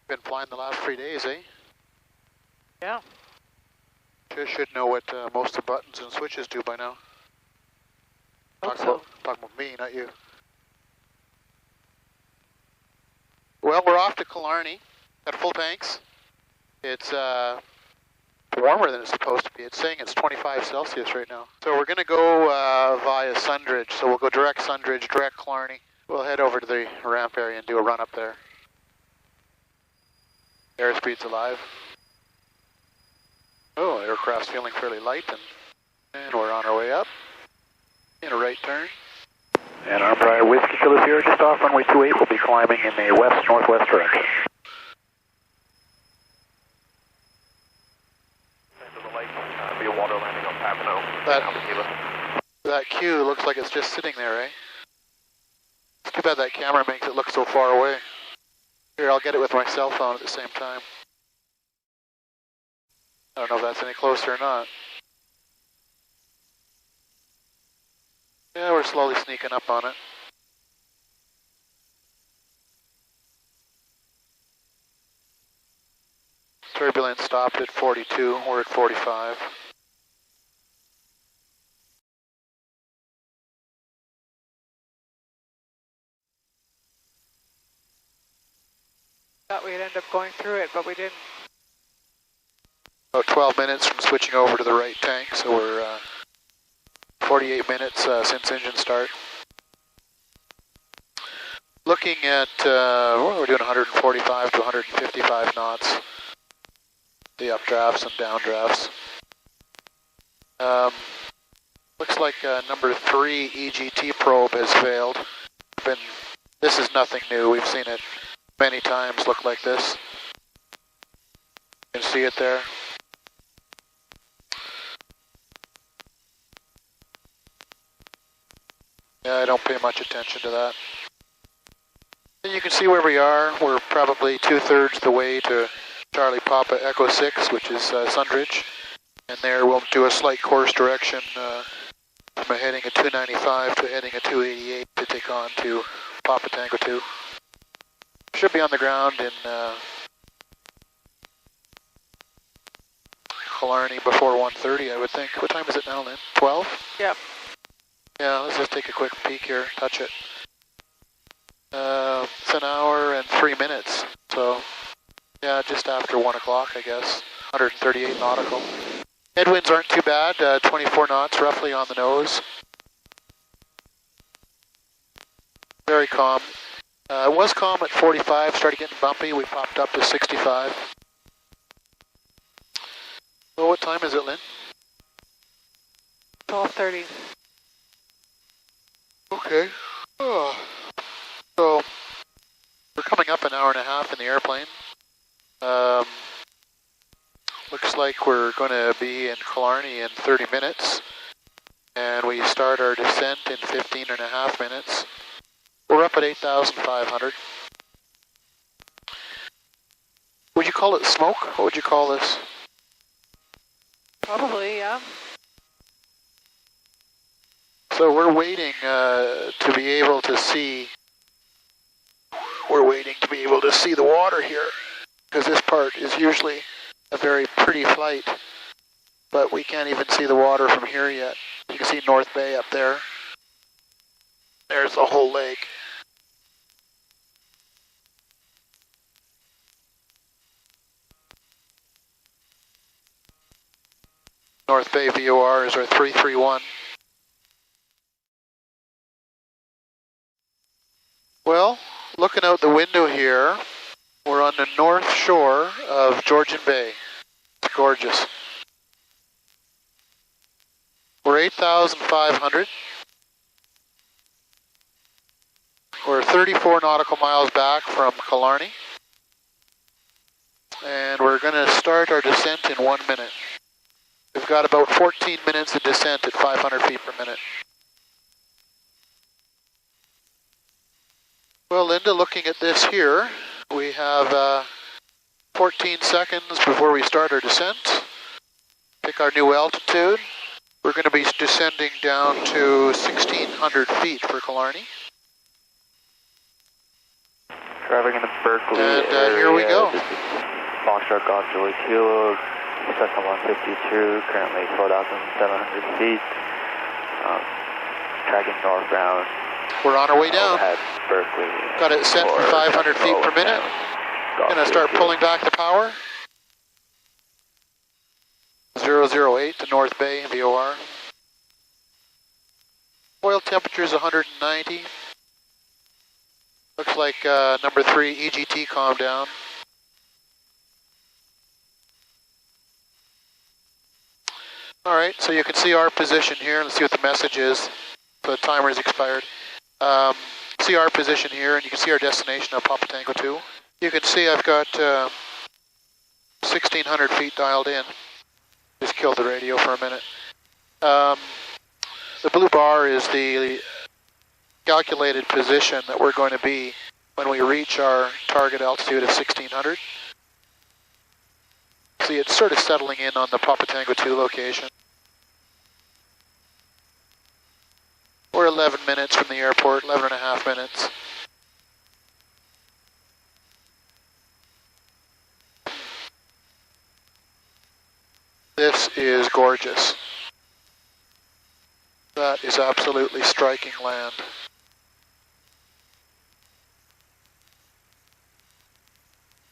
Been flying the last 3 days, eh? Yeah. Should know what most of the buttons and switches do by now. Talking about me, not you. Well, we're off to Killarney at full tanks. It's warmer than it's supposed to be. It's saying it's 25 Celsius right now. So we're going to go via Sundridge. So we'll go direct Sundridge, direct Killarney. We'll head over to the ramp area and do a run up there. Airspeed's alive. Oh, aircraft's feeling fairly light, and we're on our way up. In a right turn. And Armbriar Whiskey Killer Sierra just off runway 28. We'll be climbing in the west-northwest direction. Be a water landing on Papineau. That queue looks like it's just sitting there, eh? It's too bad that camera makes it look so far away. Here, I'll get it with my cell phone at the same time. I don't know if that's any closer or not. Yeah, we're slowly sneaking up on it. Turbulence stopped at 42, we're at 45. Thought we'd end up going through it, but we didn't. About 12 minutes from switching over to the right tank, so we're 48 minutes since engine start. Looking at, we're doing 145 to 155 knots. The updrafts and downdrafts. Looks like number 3 EGT probe has failed. This is nothing new. We've seen it many times look like this. You can see it there. Yeah, I don't pay much attention to that. And you can see where we are. We're probably 2/3 the way to Charlie Papa Echo 6, which is Sundridge. And there we'll do a slight course direction from a heading of 295 to a heading of 288 to take on to Papa Tango 2. Should be on the ground in Killarney before 1:30, I would think. What time is it now, Lynn? 12? Yep. Yeah, let's just take a quick peek here, touch it. It's an hour and 3 minutes, so yeah, just after 1 o'clock, I guess. 138 nautical. Headwinds aren't too bad, 24 knots roughly on the nose. Very calm. It was calm at 45, started getting bumpy, we popped up to 65. Well, what time is it, Lynn? 12:30. Okay. Oh. So, we're coming up an hour and a half in the airplane. Looks like we're going to be in Killarney in 30 minutes. And we start our descent in 15 and a half minutes. We're up at 8,500. Would you call it smoke? What would you call this? Probably, yeah. So we're waiting to be able to see. We're waiting to be able to see the water here, because this part is usually a very pretty flight, but we can't even see the water from here yet. You can see North Bay up there. There's the whole lake. North Bay VOR is our 331. Well, looking out the window here, we're on the north shore of Georgian Bay. It's gorgeous. We're 8,500. We're 34 nautical miles back from Killarney. And we're going to start our descent in 1 minute. We've got about 14 minutes of descent at 500 feet per minute. Well, Linda, looking at this here, we have 14 seconds before we start our descent. Pick our new altitude. We're going to be descending down to 1,600 feet for Killarney. Driving in the Berkeley and here we go. Foxtrot Golf Julie Kilo, Cessna 152, currently 4,700 feet. Tracking northbound. We're on our way down. Berkeley. Got it set for 500 feet per minute. Gonna start pulling back the power. 008 to North Bay, VOR. Oil temperature is 190. Looks like number 3 EGT calmed down. All right, so you can see our position here. Let's see what the message is. The timer is expired. See our position here, and you can see our destination of Papa Tango 2. You can see I've got 1,600 feet dialed in. Just killed the radio for a minute. The blue bar is the calculated position that we're going to be when we reach our target altitude of 1,600. See, it's sort of settling in on the Papa Tango 2 location. We're 11 minutes from the airport, 11 and a half minutes. This is gorgeous. That is absolutely striking land.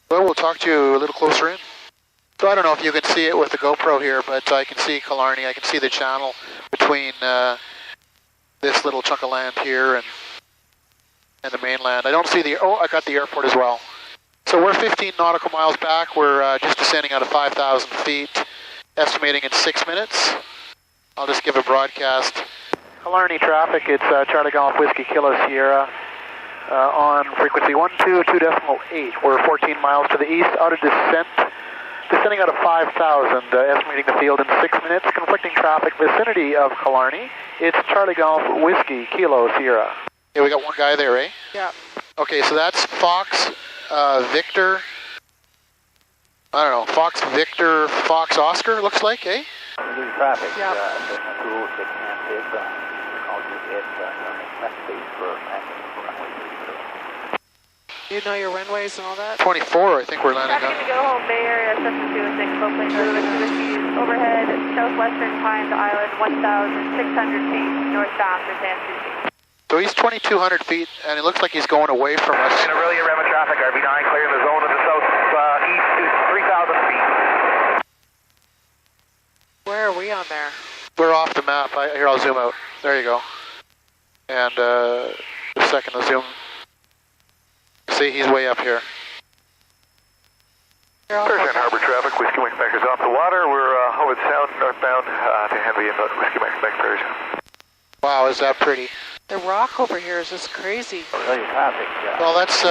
Well, we'll talk to you a little closer in. So I don't know if you can see it with the GoPro here, but I can see Killarney. I can see the channel between this little chunk of land here and the mainland. I don't see the, oh, I got the airport as well. So we're 15 nautical miles back. We're just descending out of 5,000 feet, estimating in 6 minutes. I'll just give a broadcast. Killarney traffic, it's Charlie Golf Whiskey Kilo Sierra on frequency 122.8. We're 14 miles to the east, out of descent. Descending out of 5,000, estimating the field in 6 minutes. Conflicting traffic, vicinity of Killarney. It's Charlie Golf Whiskey Kilo Sierra. Yeah, we got one guy there, eh? Yeah. Okay, so that's Fox, Victor, I don't know, Fox, Victor, Fox, Oscar, looks like, eh? Traffic, yeah. You know your runways and all that? 24, I think we're landing Traffic on. to go home, Bay Area, 726, Copeland, overhead, southwestern Pines Island, 1,600 feet, northbound for San Souci. So he's 2,200 feet, and it looks like he's going away from us. In a really ram of traffic, RV9 clearing the zone to the southeast to 3,000 feet. Where are we on there? We're off the map. Here, I'll zoom out. There you go. And just a second, I'll zoom. See, he's way up here. Persian Harbor traffic, Whiskey Mike Backers off the water. We're over sound northbound to Henry and Whiskey Mike Back Persian. Wow, is that pretty? The rock over here is just crazy. Traffic, Well, that's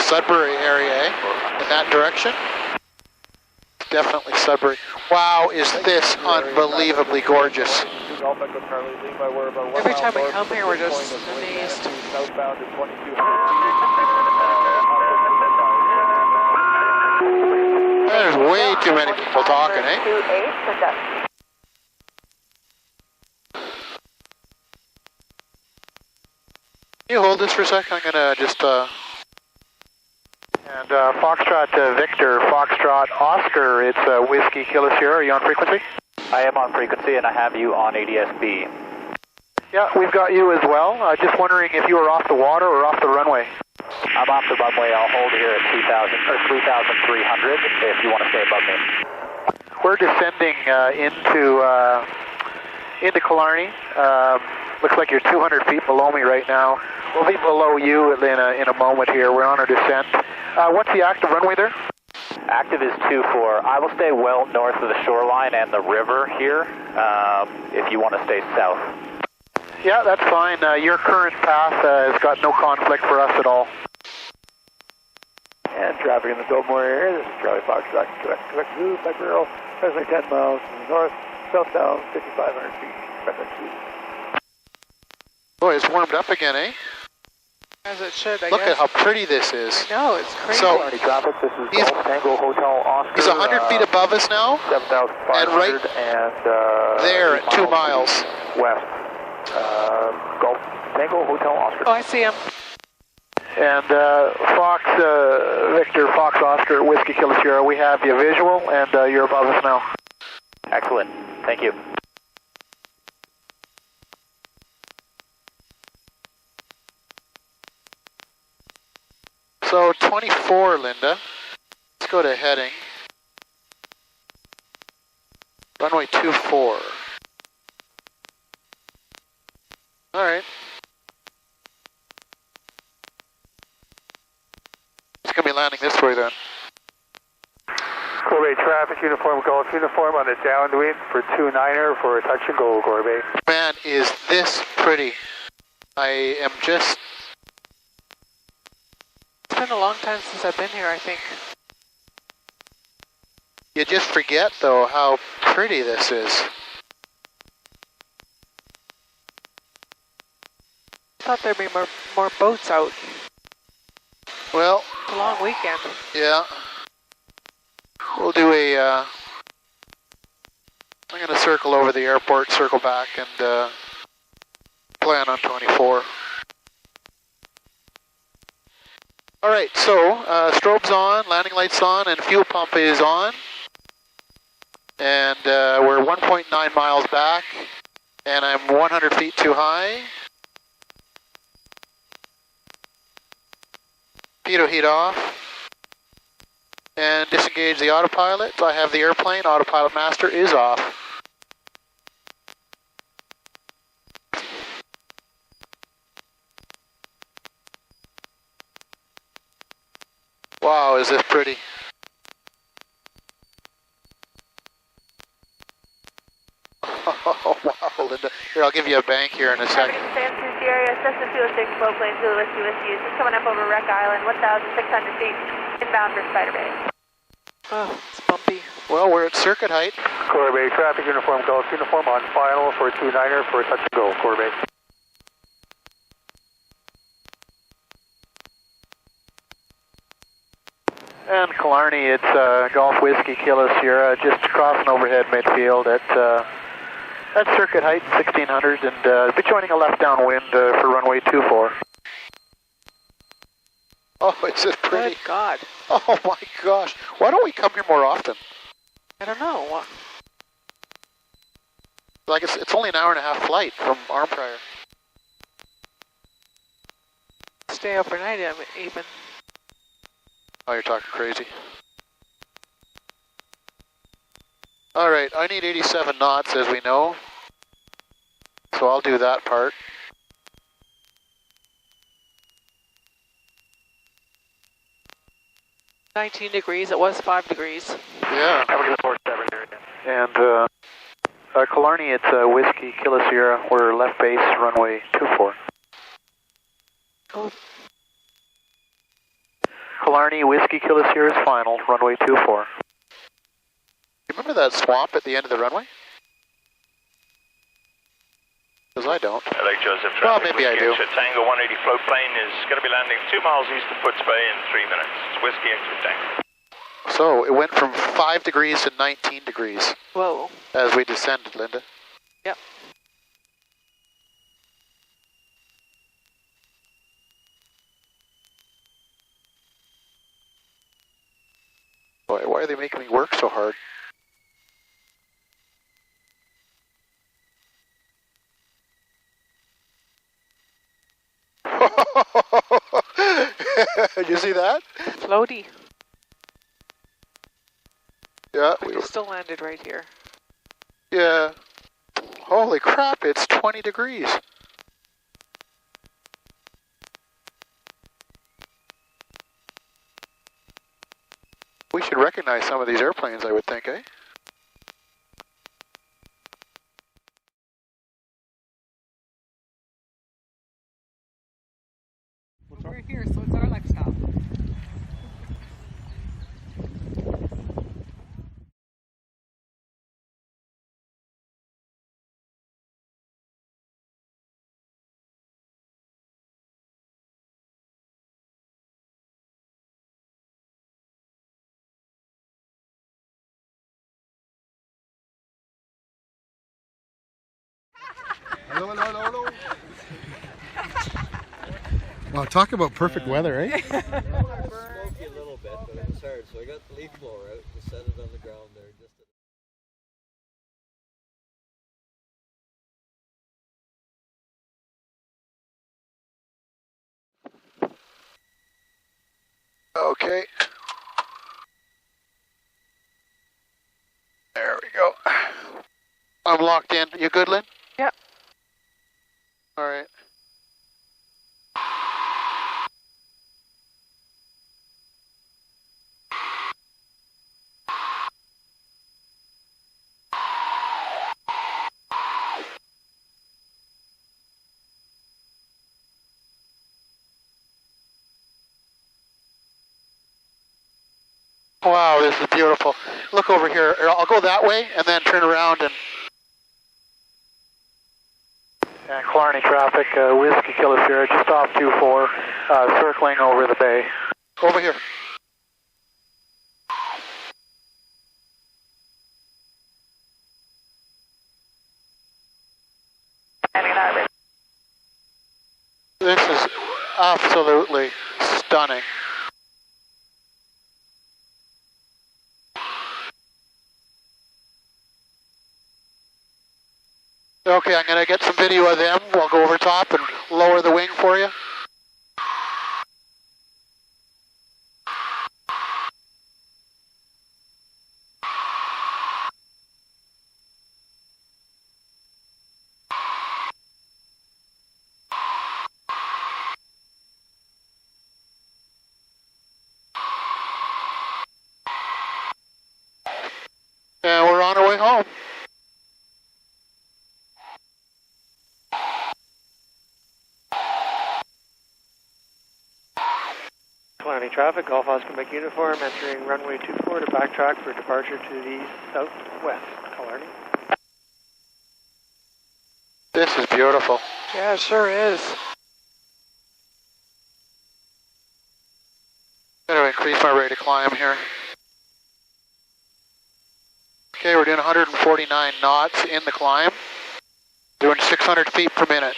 Sudbury area, eh? In that direction? Definitely Sudbury. Wow, is this unbelievably gorgeous. Every time we come here, we're just amazed. There's way too many people talking, eh? Can you hold this for a second? I'm gonna just and Foxtrot Victor, Foxtrot Oscar, it's Whiskey Kilo Sierra. Are you on frequency? I am on frequency and I have you on ADS-B. Yeah, we've got you as well. Just wondering if you were off the water or off the runway. I'm off the runway. I'll hold here at 2,000 or 3,300 if you want to stay above me. We're descending into Killarney. Looks like you're 200 feet below me right now. We'll be below you in a moment here. We're on our descent. What's the active runway there? Active is 24. I will stay well north of the shoreline and the river here if you want to stay south. Yeah, that's fine. Your current path has got no conflict for us at all. And traffic in the Biltmore area. This is Charlie Foxtrot, Quebec 2, Becker Earl, approximately 10 miles to the north, southbound, 5,500 feet, Quebec 2. Boy, it's warmed up again, eh? As it should, I Look guess. at how pretty this is. No, it's crazy. So, Traffic, this is he's, Golf Tango Hotel Oscar. He's 100 feet above us now, 7,500 and right there at 2 miles. West. Golf Tango Hotel Oscar. Oh, I see him. And Fox, Victor, Fox, Oscar, Whiskey, Kilo Sierra, we have you visual, and you're above us now. Excellent. Thank you. So 24, Linda. Let's go to heading. Runway 24. All right. It's going to be landing this way then. Corbe traffic uniform, Golf uniform on the downwind for 29er for a touch and go, Corbe. Man, is this pretty. I am just... It's been a long time since I've been here, I think. You just forget, though, how pretty this is. I thought there'd be more boats out. Well... It's a long weekend. Yeah. We'll do a... I'm going to circle over the airport, circle back, and plan on 24. All right, so strobe's on, landing lights on, and fuel pump is on. And we're 1.9 miles back, and I'm 100 feet too high. Pitot heat off. And disengage the autopilot. I have the airplane, autopilot master is off. Wow, is this pretty. Oh, wow, Linda. Here, I'll give you a bank here in a second. San Francisco area, Cessna 206, flow plane, Zulu Whiskey Whiskey. Just coming up over Wreck Island, 1,600 feet, inbound for Spider Bay. Oh, it's bumpy. Well, we're at circuit height. Corbe traffic uniform, Golf uniform on final for a 29er for a touch and go, Corbe. And Killarney, it's Golf Whiskey, Kilo Sierra, just crossing overhead midfield at circuit height, 1600, and be joining a left downwind for runway 24. Oh, is this pretty? Good God. Oh my gosh. Why don't we come here more often? I don't know. Like it's only an hour and a half flight from Armprior. Stay overnight even. Oh, you're talking crazy. All right, I need 87 knots, as we know. So I'll do that part. $19 degrees, it was 5 degrees. Yeah. And Killarney, it's Whiskey, Kilo Sierra. We're left base, runway 24. Oh. Killarney, Whiskey, Kilo Sierra's final, runway 24. You remember that swamp at the end of the runway? Because I don't. Hello, Joseph. Well, maybe I do. Tango 180 float plane is going to be landing 2 miles east of Foots Bay in 3 minutes. It's Whiskey Extra Tango. So it went from 5 degrees to 19 degrees. Whoa. As we descended, Linda. Yep. Boy, why are they making me work so hard? Did you see that? Floaty. Yeah. But you still landed right here. Yeah. Holy crap, it's 20 degrees. We should recognize some of these airplanes, I would think, eh? We're here, so it's our next stop. Hello, hello, hello, hello. Wow, talk about perfect weather, eh? Smoky a little bit, but it was hard. So I got the leaf blower out to set it on the ground there. Okay. There we go. I'm locked in. You good, Lynn? Yep. All right. Wow, this is beautiful. Look over here. I'll go that way and then turn around and Killarney traffic, Whiskey Kilo Sierra, just off 24, circling over the bay. over here. This is absolutely stunning. Okay, I'm going to get some video of them. We'll go over top and lower the wing for you. And we're on our way home. Killarney traffic, Golf Oscar Mike uniform, entering runway 24 to backtrack for departure to the southwest. Killarney. This is beautiful. Yeah, it sure is. Going to increase my rate of climb here. Okay, we're doing 149 knots in the climb, doing 600 feet per minute.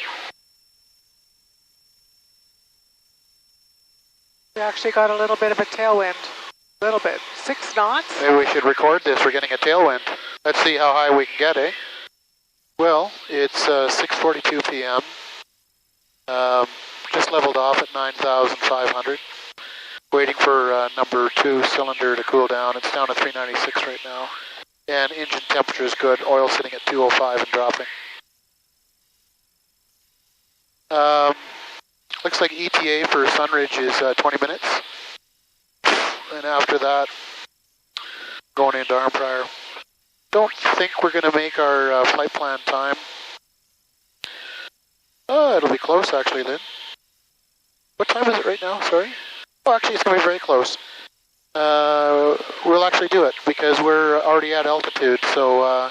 We actually got a little bit of a tailwind. A little bit. 6 knots? Maybe we should record this. We're getting a tailwind. Let's see how high we can get, eh? Well, it's 6:42 p.m. Just leveled off at 9,500. Waiting for number 2 cylinder to cool down. It's down to 396 right now. And engine temperature is good. Oil sitting at 205 and dropping. Looks like ETA for Sunridge is 20 minutes. And after that, going into Armprior. Don't think we're going to make our flight plan time. Oh, it'll be close actually, Lynn. What time is it right now? Sorry. Oh, actually, it's going to be very close. We'll actually do it because we're already at altitude. So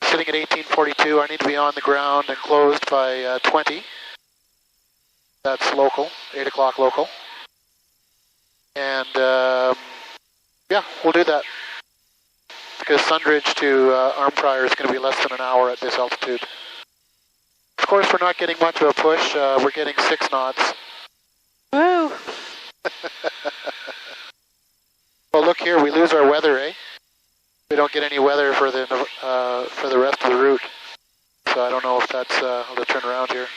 sitting at 1842, I need to be on the ground and closed by 20. That's local, 8 o'clock local. And yeah, we'll do that. Because Sunridge to Armprior is going to be less than an hour at this altitude. Of course, we're not getting much of a push. We're getting 6 knots. Woo! Well, look here, we lose our weather, eh? We don't get any weather for the rest of the route. So I don't know if that's, I'll just turn around here.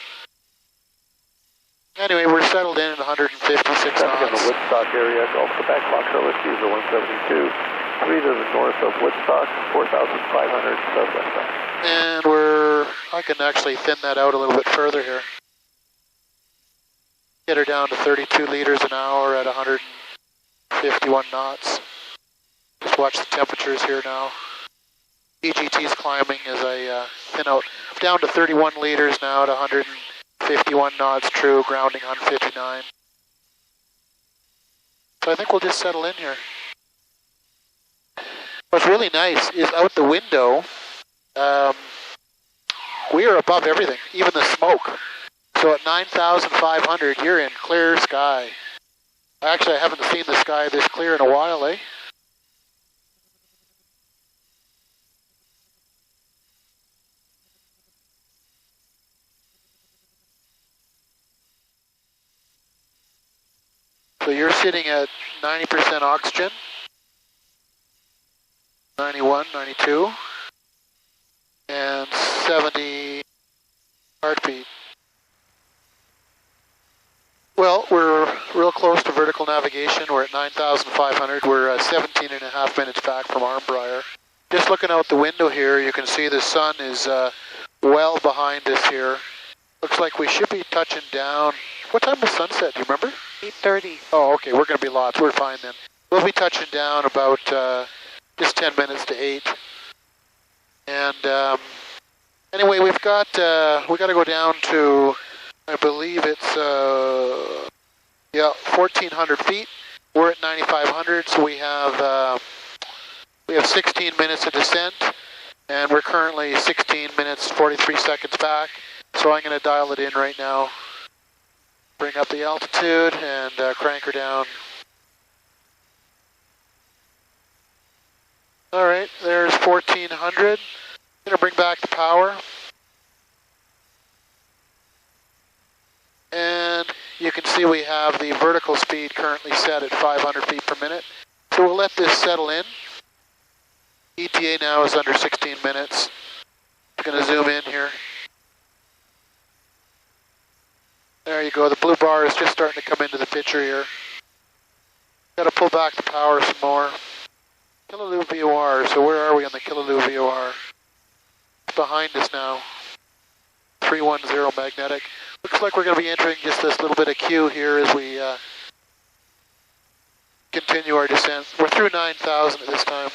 Anyway, we're settled in at 156 knots. In the Woodstock area, Gulf Quebec, Foxtrot Whiskey is 172. 3 to the north of Woodstock, 4,500 southwest. And I can actually thin that out a little bit further here. Get her down to 32 liters an hour at 151 knots. Just watch the temperatures here now. EGT's climbing as I thin out. Down to 31 liters now at 151 knots true, grounding 159. So I think we'll just settle in here. What's really nice is out the window, we are above everything, even the smoke. So at 9,500, you're in clear sky. Actually, I haven't seen the sky this clear in a while, eh? So you're sitting at 90% oxygen, 91, 92, and 70 heartbeat. Well, we're real close to vertical navigation. We're at 9,500. We're 17 and a half minutes back from Arnprior. Just looking out the window here, you can see the sun is well behind us here. Looks like we should be touching down. What time was sunset, do you remember? 8:30. Oh, okay, we're going to be lots. We're fine then. We'll be touching down about just 10 minutes to 8. And anyway, we got to go down to, I believe it's 1,400 feet. We're at 9,500, so we have 16 minutes of descent, and we're currently 16 minutes 43 seconds back. So I'm going to dial it in right now. Bring up the altitude and crank her down. All right, there's 1,400. Going to bring back the power. And you can see we have the vertical speed currently set at 500 feet per minute. So we'll let this settle in. ETA now is under 16 minutes. I'm going to zoom in here. There you go. The blue bar is just starting to come into the picture here. Got to pull back the power some more. Killaloo VOR. So where are we on the Killaloo VOR? It's behind us now. 310 magnetic. Looks like we're going to be entering just this little bit of Q here as we continue our descent. We're through 9,000 at this time.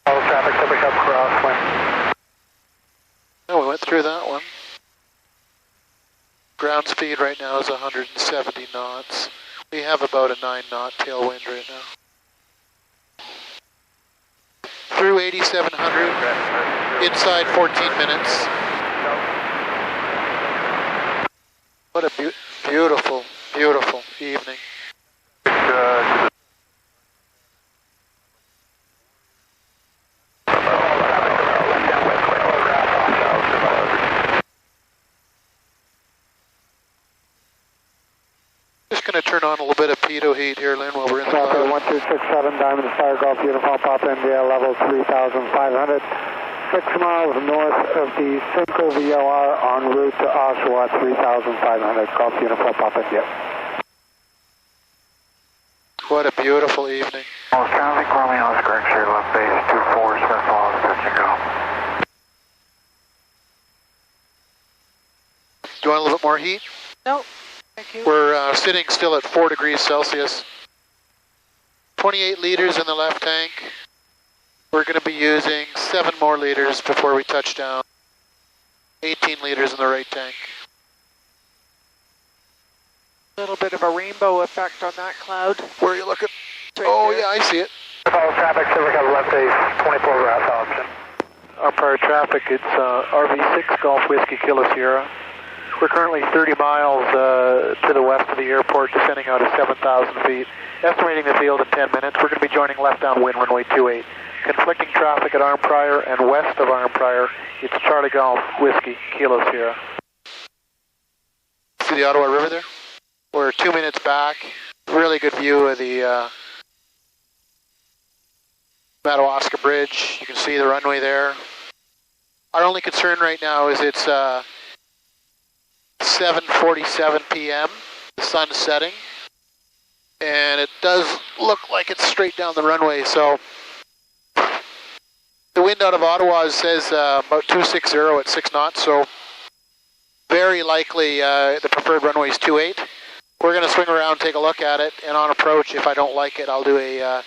All traffic to pick up crosswind. Oh, we went through that one. Ground speed right now is 170 knots. We have about a 9-knot tailwind right now. Through 8,700, inside 14 minutes. What a beautiful, beautiful evening. Just going to turn on a little bit of pitot heat here, Lynn, while we're in the cloud. 1267 Diamond Fire Golf Uniform Papa India, level 3,500. 6 miles north of the Simcoe VOR en route to Oshawa, 3,500. Golf Uniform Papa India. What a beautiful evening. Traffic, Romeo Oscar, X-ray left base, 24, Smith Falls, touch and go. Do you want a little bit more heat? No, thank you. We're sitting still at 4 degrees Celsius. 28 liters in the left tank. We're going to be using 7 more liters before we touch down. 18 liters in the right tank. A little bit of a rainbow effect on that cloud. Where are you looking? Right oh, there. yeah, I see it. All traffic, Civic have left a 24 route option. Arnprior traffic, it's RV6 Golf Whiskey Kilo Sierra. We're currently 30 miles to the west of the airport, descending out at 7,000 feet. Estimating the field in 10 minutes. We're going to be joining left downwind runway 28. Conflicting traffic at Arnprior and west of Arnprior. It's Charlie Golf Whiskey Kilo Sierra. See the Ottawa River there? We're 2 minutes back. Really good view of the Madawaska Bridge. You can see the runway there. Our only concern right now is it's 7:47 p.m. The sun's setting, and it does look like it's straight down the runway. So the wind out of Ottawa says about 260 at 6 knots. So very likely the preferred runway is 28. We're going to swing around, take a look at it, and on approach, if I don't like it, I'll do a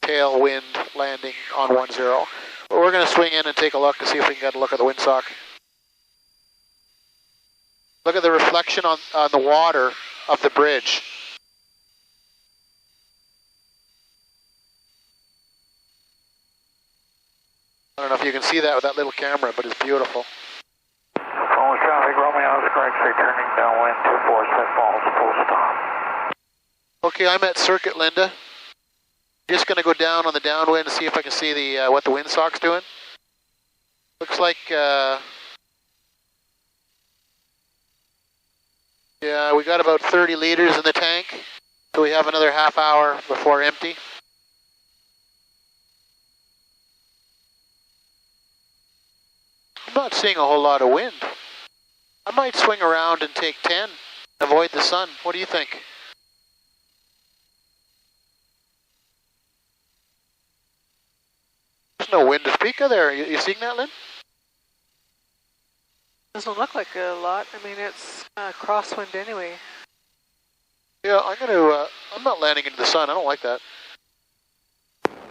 tailwind landing on 10. But we're going to swing in and take a look to see if we can get a look at the windsock. Look at the reflection on the water of the bridge. I don't know if you can see that with that little camera, but it's beautiful. Only traffic, Romeo, correct, turning downwind, 24, Smith Falls, full stop. Okay, I'm at Circuit, Linda. Just going to go down on the downwind and see if I can see the what the windsock's doing. Looks like, yeah, we got about 30 liters in the tank, so we have another half hour before empty. I'm not seeing a whole lot of wind. I might swing around and take 10, avoid the sun. What do you think? There's no wind to speak of there. You seeing that, Lynn? Doesn't look like a lot. I mean, it's crosswind anyway. Yeah, I'm not landing into the sun. I don't like that.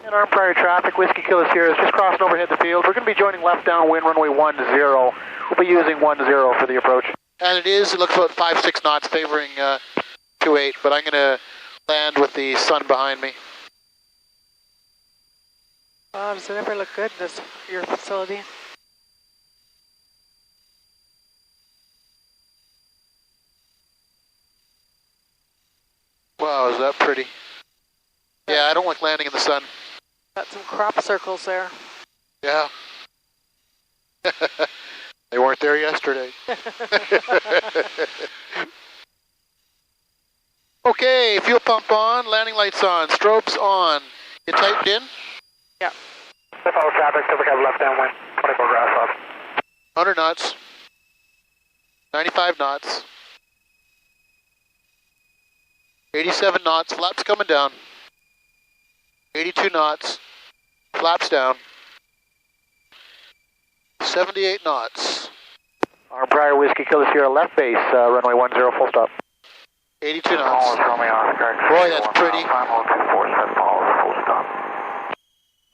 And armed prior traffic, Whiskey Kilo Sierra is just crossing overhead the field. We're going to be joining left downwind, runway 10. We'll be using 10 for the approach. And it looks about 5-6 knots favoring 28, but I'm going to land with the sun behind me. Does it ever look good, your facility? Wow, is that pretty? Yeah, I don't like landing in the sun. Got some crop circles there. Yeah. They weren't there yesterday. Okay, fuel pump on, landing lights on, strobes on. You tightened in? Yeah. Follow traffic, so we have left downwind, 24 grass off. 100 knots. 95 knots. 87 knots, flaps coming down. 82 knots, flaps down. 78 knots. Armed prior Whiskey Kilo Sierra left base, runway 10, full stop. 82 knots. Boy, that's pretty.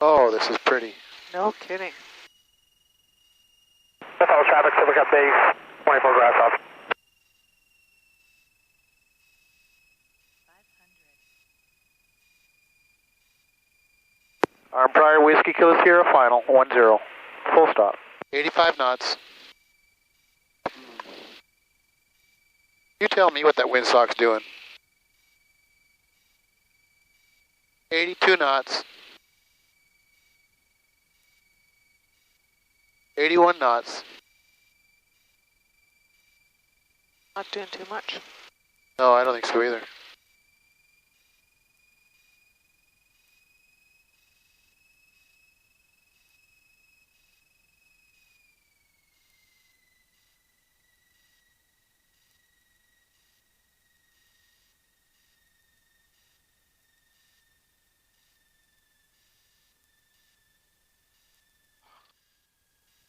Oh, this is pretty. No kidding. Follow traffic, so we got base, 24 grass off. Armed prior Whiskey Kilo Sierra final, 10, full stop. 85 knots. You tell me what that windsock's doing. 82 knots. 81 knots. Not doing too much. No, I don't think so either.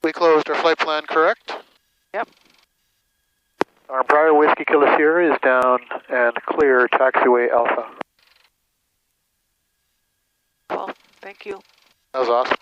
We closed our flight plan, correct? Yep. Our prior Whiskey Kilo Sierra is down and clear taxiway Alpha. Well, thank you. That was awesome.